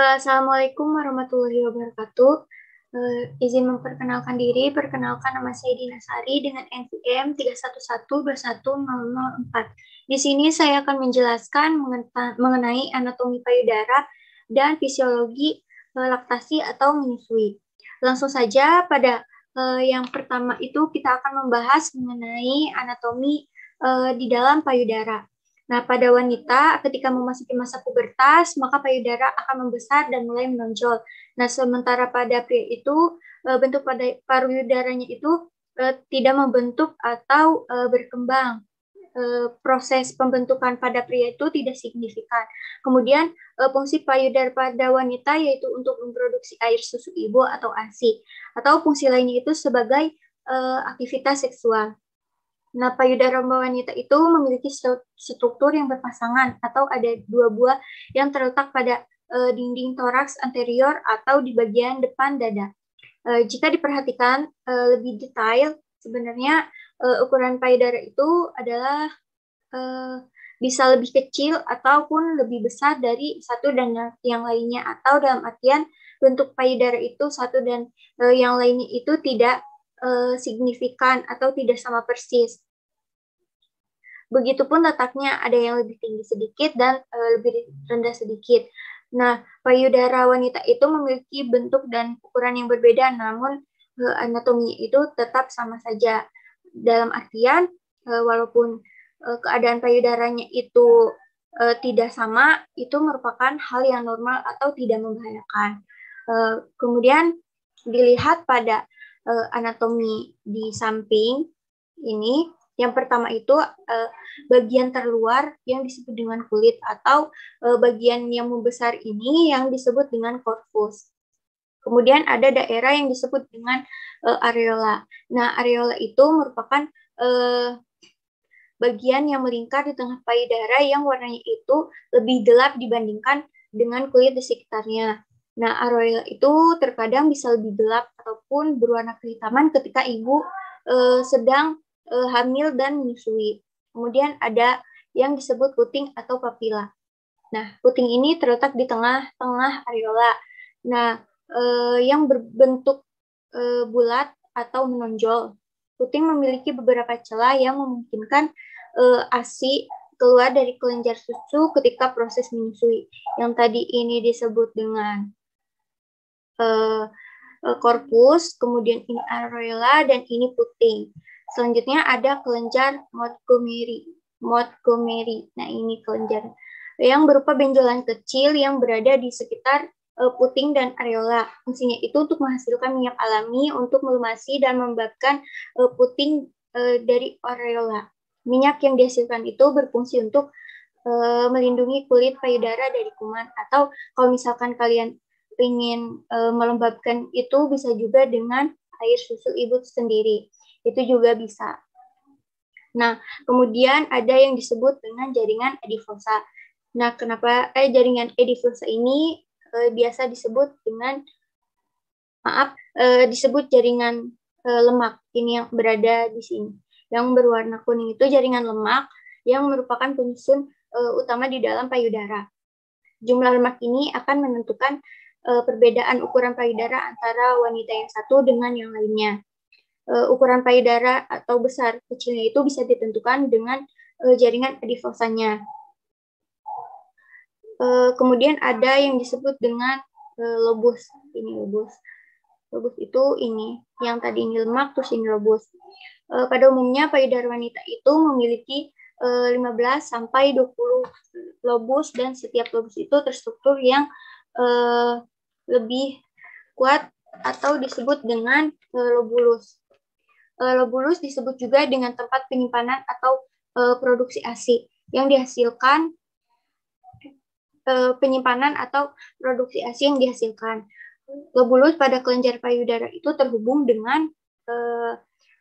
Assalamualaikum warahmatullahi wabarakatuh. Izin memperkenalkan diri, perkenalkan nama saya Dina Sari dengan NPM 3112104. Di sini saya akan menjelaskan mengenai anatomi payudara dan fisiologi laktasi atau menyusui. Langsung saja pada yang pertama itu kita akan membahas mengenai anatomi di dalam payudara. Nah, pada wanita ketika memasuki masa pubertas, maka payudara akan membesar dan mulai menonjol. Nah, sementara pada pria itu bentuk pada payudaranya itu tidak membentuk atau berkembang. Proses pembentukan pada pria itu tidak signifikan. Kemudian fungsi payudara pada wanita yaitu untuk memproduksi air susu ibu atau ASI, atau fungsi lainnya itu sebagai aktivitas seksual. Nah, payudara wanita itu memiliki struktur yang berpasangan atau ada dua buah yang terletak pada dinding toraks anterior atau di bagian depan dada. Jika diperhatikan lebih detail, sebenarnya ukuran payudara itu adalah bisa lebih kecil ataupun lebih besar dari satu dan yang lainnya, atau dalam artian bentuk payudara itu satu dan yang lainnya itu tidak signifikan atau tidak sama persis. Begitupun letaknya, ada yang lebih tinggi sedikit dan lebih rendah sedikit. Nah, payudara wanita itu memiliki bentuk dan ukuran yang berbeda, namun anatominya itu tetap sama saja. Dalam artian, walaupun keadaan payudaranya itu tidak sama, itu merupakan hal yang normal atau tidak membahayakan. Kemudian dilihat pada anatomi di samping ini. Yang pertama itu bagian terluar yang disebut dengan kulit, atau bagian yang membesar ini yang disebut dengan corpus. Kemudian ada daerah yang disebut dengan areola. Nah, areola itu merupakan bagian yang melingkar di tengah payudara yang warnanya itu lebih gelap dibandingkan dengan kulit di sekitarnya. Nah, areola itu terkadang bisa lebih gelap ataupun berwarna kehitaman ketika ibu sedang hamil dan menyusui. Kemudian ada yang disebut puting atau papila. Nah, puting ini terletak di tengah-tengah areola. Nah, yang berbentuk bulat atau menonjol. Puting memiliki beberapa celah yang memungkinkan ASI keluar dari kelenjar susu ketika proses menyusui. Yang tadi ini disebut dengan korpus, kemudian ini areola, dan ini puting. Selanjutnya ada kelenjar Montgomery. Nah, ini kelenjar yang berupa benjolan kecil yang berada di sekitar puting dan areola. Fungsinya itu untuk menghasilkan minyak alami untuk melumasi dan membabkan puting dari areola. Minyak yang dihasilkan itu berfungsi untuk melindungi kulit payudara dari kuman, atau kalau misalkan kalian ingin melembabkan itu bisa juga dengan air susu ibu sendiri. Itu juga bisa. Nah, kemudian ada yang disebut dengan jaringan edifosa. Nah, kenapa jaringan edifosa ini biasa disebut dengan disebut jaringan lemak. Ini yang berada di sini. Yang berwarna kuning itu jaringan lemak yang merupakan penyusun utama di dalam payudara. Jumlah lemak ini akan menentukan perbedaan ukuran payudara antara wanita yang satu dengan yang lainnya. Ukuran payudara atau besar kecilnya itu bisa ditentukan dengan jaringan edifosanya. Kemudian ada yang disebut dengan lobus. Ini lobus. Lobus itu ini, yang tadi ini lemak, terus ini lobus. Pada umumnya payudara wanita itu memiliki 15 sampai 20 lobus, dan setiap lobus itu terstruktur yang lebih kuat atau disebut dengan lobulus. Lobulus disebut juga dengan tempat penyimpanan atau produksi ASI yang dihasilkan penyimpanan atau produksi ASI yang dihasilkan. Lobulus pada kelenjar payudara itu terhubung dengan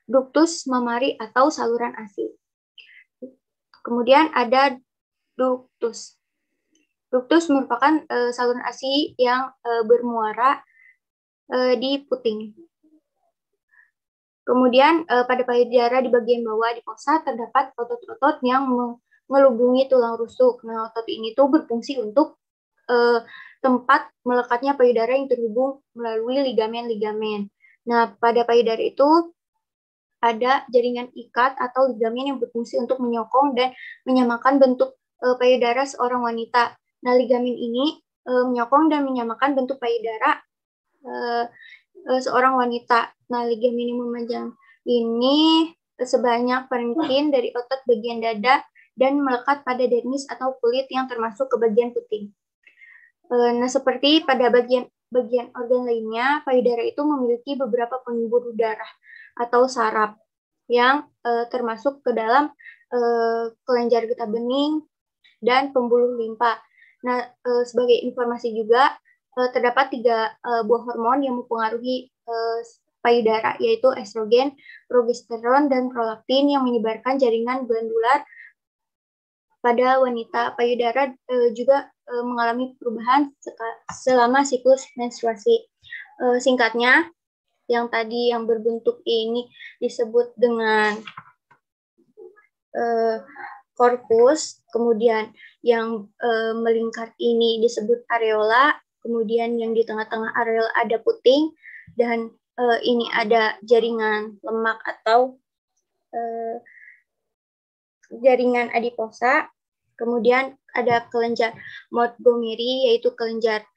ductus mamari atau saluran ASI. Kemudian ada ductus. Ductus merupakan saluran ASI yang bermuara di puting. Kemudian pada payudara di bagian bawah di fossa terdapat otot-otot yang mengelubungi tulang rusuk. Nah, otot ini tuh berfungsi untuk tempat melekatnya payudara yang terhubung melalui ligamen-ligamen. Nah, pada payudara itu ada jaringan ikat atau ligamen yang berfungsi untuk menyokong dan menyamakan bentuk payudara seorang wanita. Nah, ligamen ini menyokong dan menyamakan bentuk payudara seorang wanita. Nah, ligamen yang memanjang ini sebanyak parenkin dari otot bagian dada dan melekat pada dermis atau kulit yang termasuk ke bagian puting. Nah, seperti pada bagian organ lainnya, payudara itu memiliki beberapa pembuluh darah atau saraf yang termasuk ke dalam kelenjar getah bening dan pembuluh limpa. Nah, sebagai informasi juga, terdapat 3 buah hormon yang mempengaruhi payudara, yaitu estrogen, progesteron, dan prolaktin yang menyebarkan jaringan glandular pada wanita. Payudara juga mengalami perubahan selama siklus menstruasi. Singkatnya, yang tadi yang berbentuk ini disebut dengan korpus, kemudian yang melingkar ini disebut areola, kemudian yang di tengah-tengah areola ada puting, dan ini ada jaringan lemak atau jaringan adiposa. Kemudian ada kelenjar Montgomery, yaitu kelenjar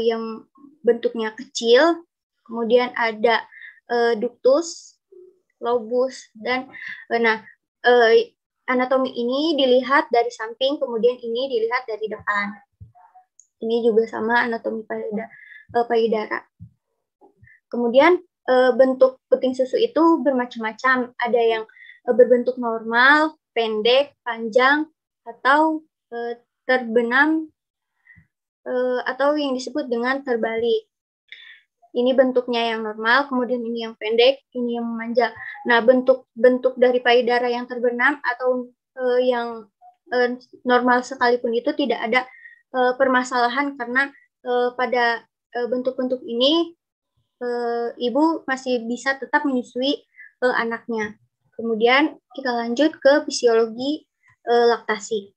yang bentuknya kecil. Kemudian ada ductus, lobus, dan anatomi ini dilihat dari samping, kemudian ini dilihat dari depan. Ini juga sama anatomi payudara. Kemudian bentuk puting susu itu bermacam-macam. Ada yang berbentuk normal, pendek, panjang, atau terbenam, atau yang disebut dengan terbalik. Ini bentuknya yang normal, kemudian ini yang pendek, ini yang memanjang. Nah, bentuk dari payudara yang terbenam atau yang normal sekalipun itu tidak ada permasalahan, karena pada bentuk-bentuk ini ibu masih bisa tetap menyusui anaknya. Kemudian kita lanjut ke fisiologi laktasi.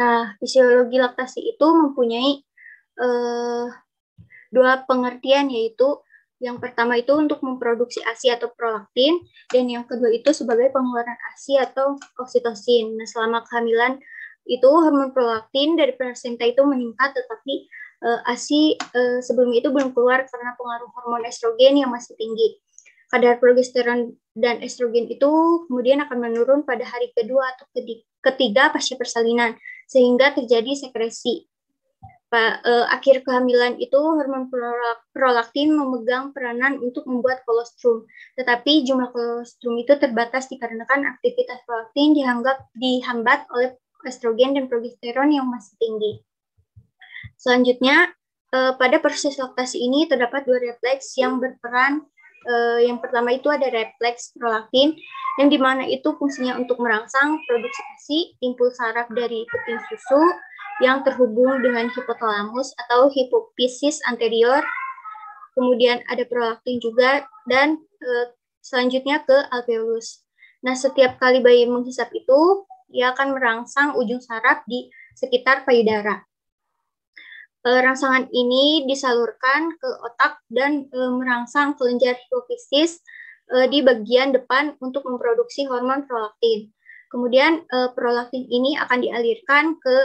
Nah, fisiologi laktasi itu mempunyai 2 pengertian, yaitu yang pertama itu untuk memproduksi ASI atau prolaktin, dan yang kedua itu sebagai pengeluaran ASI atau oksitosin. Nah, selama kehamilan itu hormon prolaktin dari plasenta itu meningkat, tetapi ASI sebelum itu belum keluar karena pengaruh hormon estrogen yang masih tinggi. Kadar progesteron dan estrogen itu kemudian akan menurun pada hari kedua atau ketiga pasca persalinan, sehingga terjadi sekresi. Akhir kehamilan itu hormon prolaktin memegang peranan untuk membuat kolostrum, tetapi jumlah kolostrum itu terbatas dikarenakan aktivitas prolaktin dihambat oleh estrogen dan progesteron yang masih tinggi. Selanjutnya, pada proses laktasi ini terdapat 2 refleks yang berperan. Yang pertama itu ada refleks prolaktin, yang dimana itu fungsinya untuk merangsang produksi ASI, impuls saraf dari puting susu yang terhubung dengan hipotalamus atau hipofisis anterior. Kemudian ada prolaktin juga, dan selanjutnya ke alveolus. Nah, setiap kali bayi menghisap itu, ia akan merangsang ujung saraf di sekitar payudara. Rangsangan ini disalurkan ke otak dan merangsang kelenjar hipofisis di bagian depan untuk memproduksi hormon prolaktin. Kemudian prolaktin ini akan dialirkan ke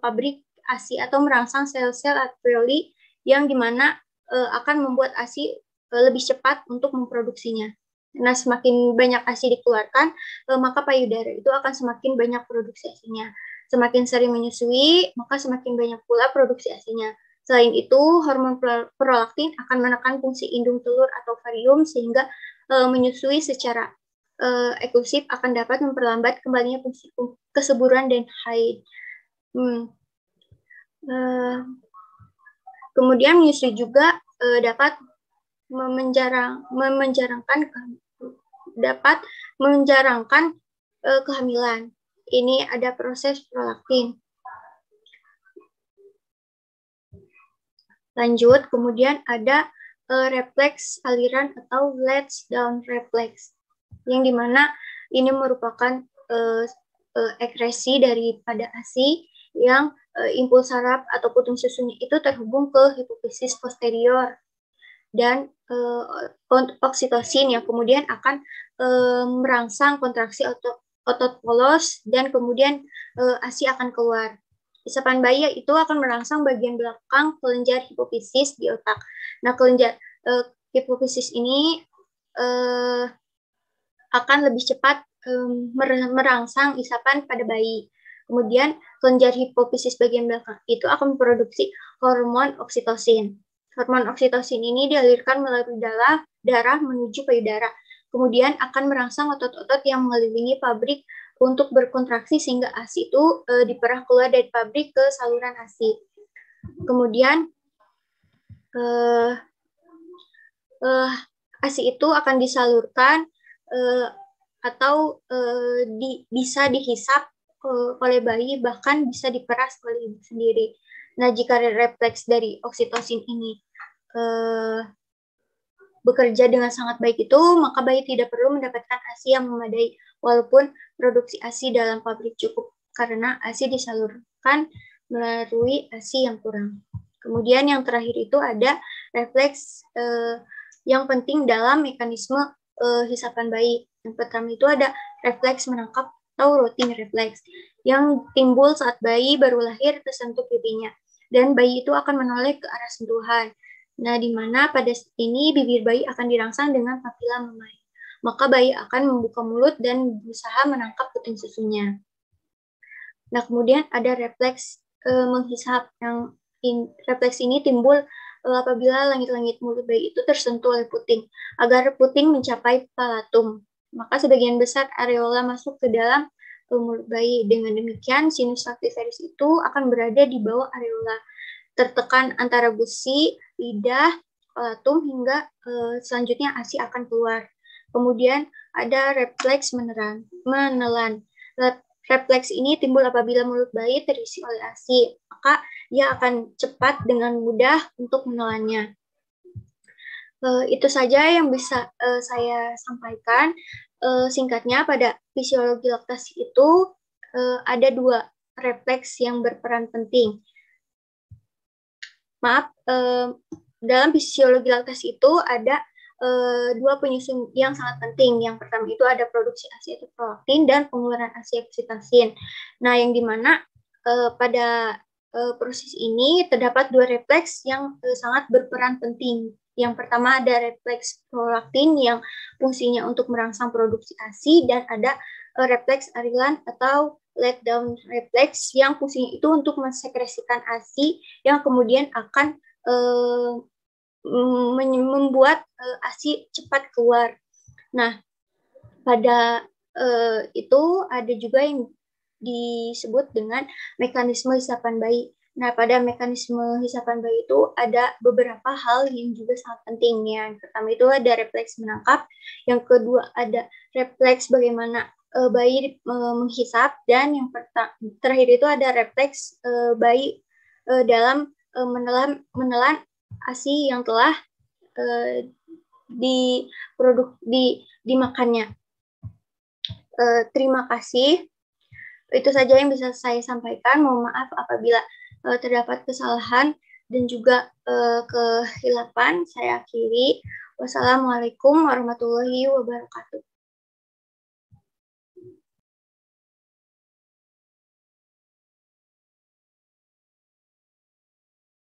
pabrik ASI atau merangsang sel-sel alveoli, yang dimana akan membuat ASI lebih cepat untuk memproduksinya. Nah, semakin banyak ASI dikeluarkan, maka payudara itu akan semakin banyak produksi ASI-nya. Semakin sering menyusui, maka semakin banyak pula produksi ASI-nya. Selain itu, hormon prolaktin akan menekan fungsi indung telur atau ovarium, sehingga menyusui secara eksklusif akan dapat memperlambat kembalinya fungsi kesuburan dan haid. Kemudian menyusui juga dapat menjarangkan kehamilan. Ini ada proses prolaktin. Lanjut, kemudian ada refleks aliran atau latch down reflex, yang dimana ini merupakan ekresi daripada ASI yang impuls saraf atau puting susunya itu terhubung ke hipofisis posterior dan oksitosin yang kemudian akan merangsang kontraksi otot polos dan kemudian ASI akan keluar. Isapan bayi itu akan merangsang bagian belakang kelenjar hipofisis di otak. Nah, kelenjar hipofisis ini akan lebih cepat merangsang isapan pada bayi. Kemudian kelenjar hipofisis bagian belakang itu akan memproduksi hormon oksitosin. Hormon oksitosin ini dialirkan melalui darah menuju payudara. Kemudian akan merangsang otot-otot yang mengelilingi pabrik untuk berkontraksi sehingga ASI itu diperah keluar dari pabrik ke saluran ASI. Kemudian ASI itu akan disalurkan atau bisa dihisap oleh bayi, bahkan bisa diperas oleh ibu sendiri. Nah, jika refleks dari oksitosin ini bekerja dengan sangat baik itu, maka bayi tidak perlu mendapatkan ASI yang memadai, walaupun produksi ASI dalam pabrik cukup, karena ASI disalurkan melalui ASI yang kurang. Kemudian yang terakhir itu ada refleks yang penting dalam mekanisme hisapan bayi. Yang pertama itu ada refleks menangkap atau rotting refleks yang timbul saat bayi baru lahir tersentuh pipinya, dan bayi itu akan menoleh ke arah sentuhan. Nah, di mana pada saat ini bibir bayi akan dirangsang dengan papila mamae. Maka bayi akan membuka mulut dan berusaha menangkap puting susunya. Nah, kemudian ada refleks menghisap. Yang refleks ini timbul apabila langit-langit mulut bayi itu tersentuh oleh puting, agar puting mencapai palatum. Maka sebagian besar areola masuk ke dalam mulut bayi. Dengan demikian, sinus lactiferis itu akan berada di bawah areola, tertekan antara gusi, lidah, palatum, hingga selanjutnya ASI akan keluar. Kemudian ada refleks menelan. Refleks ini timbul apabila mulut bayi terisi oleh ASI, maka ia akan cepat dengan mudah untuk menelannya. Itu saja yang bisa saya sampaikan. Singkatnya, pada fisiologi laktasi itu ada dua refleks yang berperan penting. Dalam fisiologi laktasi itu ada dua penyusun yang sangat penting. Yang pertama itu ada produksi ASI atau prolaktin dan pengeluaran ASI oksitosin. Nah, yang dimana pada proses ini terdapat dua refleks yang sangat berperan penting. Yang pertama ada refleks prolaktin yang fungsinya untuk merangsang produksi ASI, dan ada refleks Arilan atau let down reflex yang fungsinya itu untuk mensekresikan ASI yang kemudian akan membuat ASI cepat keluar. Nah, pada itu ada juga yang disebut dengan mekanisme hisapan bayi. Nah, pada mekanisme hisapan bayi itu ada beberapa hal yang juga sangat penting. Yang pertama itu ada refleks menangkap, yang kedua ada refleks bagaimana bayi menghisap, dan yang terakhir itu ada refleks bayi dalam menelan ASI yang telah dimakannya. Terima kasih. Itu saja yang bisa saya sampaikan. Mohon maaf apabila terdapat kesalahan dan juga kehilapan. Saya akhiri. Wassalamualaikum warahmatullahi wabarakatuh.